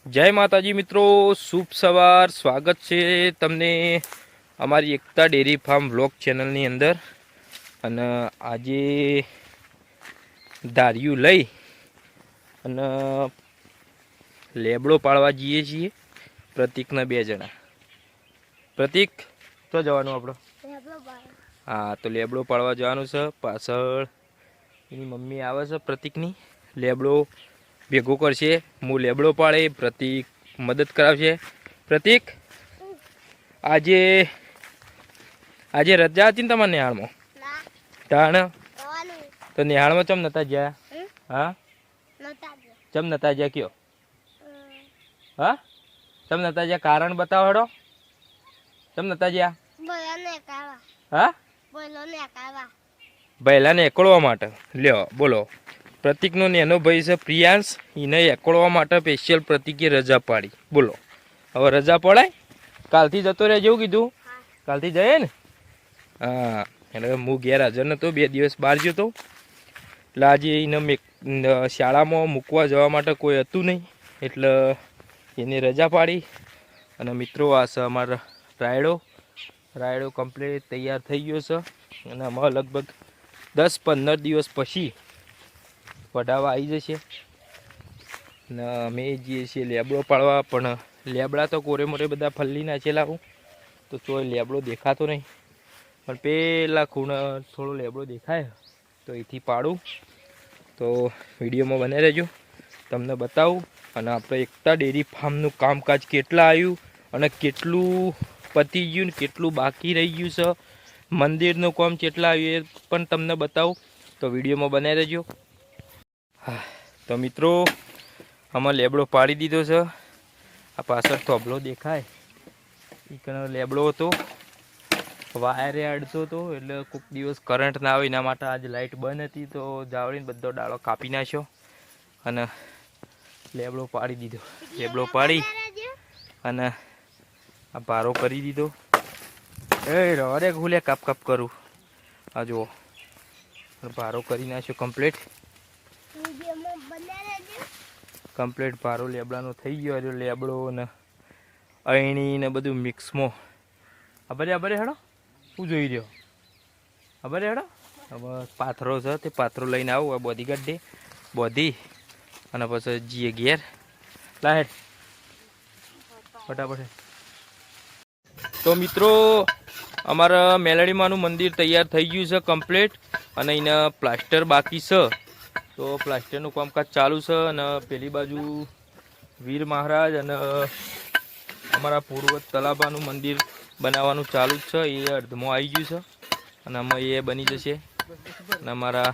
जय माताजी मित्रों, शुभ सवार। स्वागत है तमने अमारी एकता डेरी फार्म व्लॉग चैनल नी अंदर। अने आजे धारियों लई अने लेबड़ो पाड़वा जीए छीए प्रतीक ना 2 जणा। प्रतीक तो जवानुं आपणे? हाँ, तो लेबड़ो पाड़वा जवानुं छे। पाछळ एनी मम्मी आवे छे प्रतीकनी। लेबड़ो भेगो करशे, मु लेबड़ो पाड़े, प्रतीक मदद करावशे। प्रतीक आजे आजे रजा हती ने तमारे निहाळमां? ताण तो निहाळमां चम नता ज्या? हाँ, चम नता ज्या क्यों? हाँ, चम नता ज्या? कारण बताओ हेडो। चम नता ज्या? हाँ, बैलाने एकळवा माटे। ल्यो बोलो। प्रतीकनो नेनो भाई छे प्रियांश, एने एकळवा माटे स्पेशियल प्रतीके रजा पाड़ी। बोलो हवे रजा पड़े? कालथी जतो रहे जेवुं कीधुं? कालथी जઈએ ने? हाँ, એટલે હું ઘેર હાજર નતો, 2 દિવસ બહાર ગયો તો એટલે આજે એને શાળામાં મૂકવા જવા માટે કોઈ હતું નહીં એટલે એને રજા પાડી। અને મિત્રો આ છે અમારો રાયડો કમ્પ્લીટ તૈયાર થઈ ગયો છે અને આમાં લગભગ 10-15 દિવસ પછી વઢાવા આવી જશે। ને અમે જઈએ છીએ લેબડો પાડવા, પણ લેબડા તો કોરે મોરે બધા ફલ્લી નાખેલા હું તો તોય લેબડો દેખાતો નહીં, પણ પેલા ખૂણે થોડો લેબડો દેખાય તો એથી પાડું। તો વિડીયોમાં બને રહેજો, તમને બતાવું। અને આપણે એકતા ડેરી ફાર્મનું કામકાજ કેટલા આવ્યું અને કેટલું પતી ગયું ને કેટલું બાકી રહી ગયું છે, મંદિરનું કામ કેટલા આવ્યું એ પણ તમને બતાવું। તો વિડીયોમાં બને રહેજો। તો મિત્રો આમાં લેબડો પાડી દીધો છે। આ પાછળ થોભલો દેખાય એ લેબડો હતો, વાયરે અડતો હતો એટલે કોઈક દિવસ કરંટ ના આવે એના માટે આજ લાઇટ બંધ હતી તો જાવડીને બધો ડાળો કાપી નાખ્યો અને લેબડો પાડી દીધો। લેબડો પાડી અને આ ભારો કરી દીધો। એ રે ખુલે કાપ કાપ કરું। આ જુઓ ભારો કરી નાખ્યો કમ્પ્લીટ ભારો લેબડાનો થઈ ગયો। લેબડો ને અયણી ને બધું મિક્સમાં આબરે હેડો શું જોઈ રહ્યો? આબરે હેડો। હવે પાથરો છે તે પાથરો લઈને આવું, આ બોધી કાઢી બોધી અને પછી જીએ ઘેર લાહેડ ફટાફટ। તો મિત્રો અમારા મેલડીમાનું મંદિર તૈયાર થઈ ગયું છે કમ્પ્લીટ અને એને પ્લાસ્ટર બાકી છે, તો પ્લાસ્ટરનું કામકાજ ચાલુ છે। અને પેલી બાજુ વીર મહારાજ અને અમારા પૂર્વ તલાબાનું મંદિર બનાવવાનું ચાલુ જ છે, એ અર્ધમાં આવી ગયું છે અને આમાં એ બની જશે। અને અમારા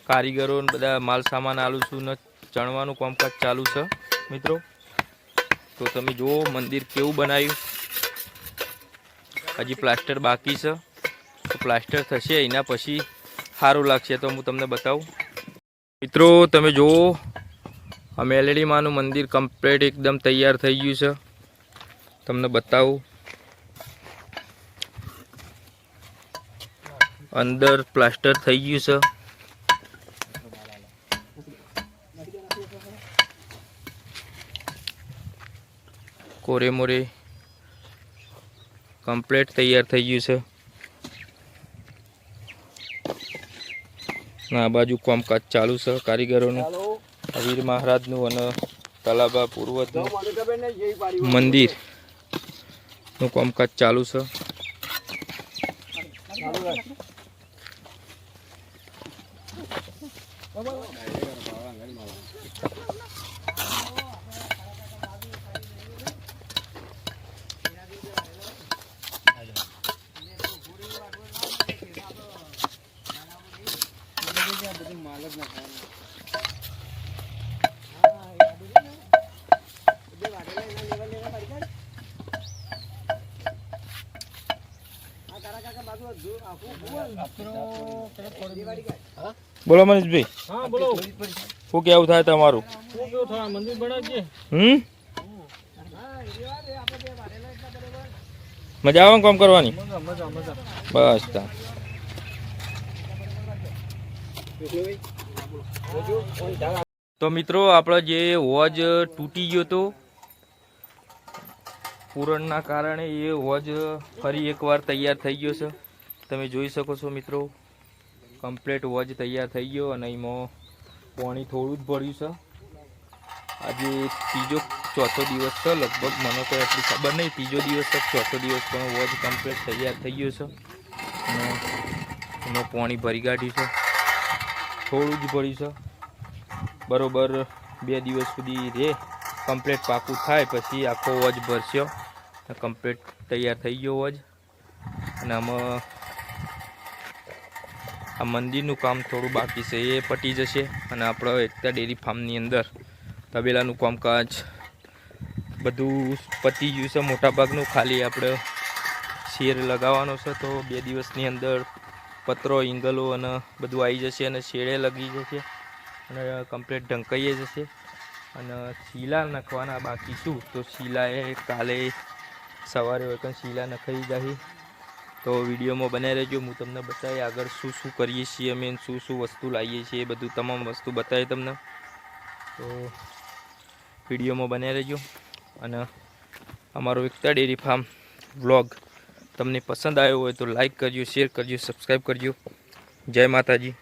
કારીગરો બધા માલ સામાન આલું છું ને ચણવાનું કામકાજ ચાલુ છે મિત્રો। તો તમે જુઓ મંદિર કેવું બનાવ્યું, હજી પ્લાસ્ટર બાકી છે, તો પ્લાસ્ટર થશે એના પછી સારું લાગશે તો હું તમને બતાવું। મિત્રો તમે જુઓ આ મેલડી માનું મંદિર કમ્પ્લીટ એકદમ તૈયાર થઈ ગયું છે, તમને બતાવું। અંદર પ્લાસ્ટર થઈ ગયું છે, કોરે મોરે કમ્પ્લીટ તૈયાર થઈ ગયું છે। આ બાજુ કામકાજ ચાલુ છે કારીગરોનું, વીર મહારાજનું અને તલાબા પૂર્વજનું મંદિરનું કામકાજ ચાલુ છે। બોલો મનીષભાઈ। હા બોલો, શું કેવું થાય તમારું? શું કેવું થાય? મંદિર બનાવજે। મજા આવે કામ કરવાની? બસ તા તો મિત્રો આપણો જે વોજ તૂટી ગયો હતો પૂરણના કારણે, એ વોજ ફરી એકવાર તૈયાર થઈ ગયો છે. તમે જોઈ શકો છો મિત્રો, કમ્પ્લીટ વોજ તૈયાર થઈ ગયો અને એમાં પાણી થોડું જ ભર્યું છે. આજે ત્રીજો ચોથો દિવસ છે લગભગ, મને તો એટલી ખબર નહીં, ત્રીજો દિવસ છે ચોથો દિવસ, પણ વોજ કમ્પ્લીટ તૈયાર થઈ ગયો છે અને એમાં પાણી ભરી કાઢ્યું છે, થોડું જ ભર્યું છે. બરોબર 2 દિવસ સુધી રે, કમ્પ્લીટ પાકું થાય પછી આખો વોજ ભરશે. કમ્પ્લીટ તૈયાર થઈ ગયો વોજ. અને આમાં આ મંદિરનું કામ થોડું બાકી છે, એ પતી જશે. અને આપણો એકતા ડેરી ફાર્મની અંદર તબેલાનું કામકાજ બધું પતી ગયું છે મોટાભાગનું. ખાલી આપણે શેર લગાવવાનો છે, તો 2 દિવસની અંદર પતરો, ઈંગલો અને બધું આવી જશે અને શેડે લગી જશે અને કમ્પ્લીટ ઢંકાઈ જશે. અને શીલા નાખવાના બાકી શું, તો શીલા એ કાલે સવારે હોય પણ શીલા નખાઈ જાય. તો વિડીયોમાં બનાવી રહેજો, હું તમને બતાવી આગળ શું શું કરીએ છીએ અમે, શું શું વસ્તુ લાવીએ છીએ, એ બધું તમામ વસ્તુ બતાવી તમને. તો વિડીયોમાં બનાવી રહેજો. અને અમારો એકતા ડેરી ફાર્મ વ્લોગ તમને પસંદ આવ્યો હોય તો લાઈક કરજો, શેર કરજો, સબસ્ક્રાઈબ કરજો. જય માતાજી.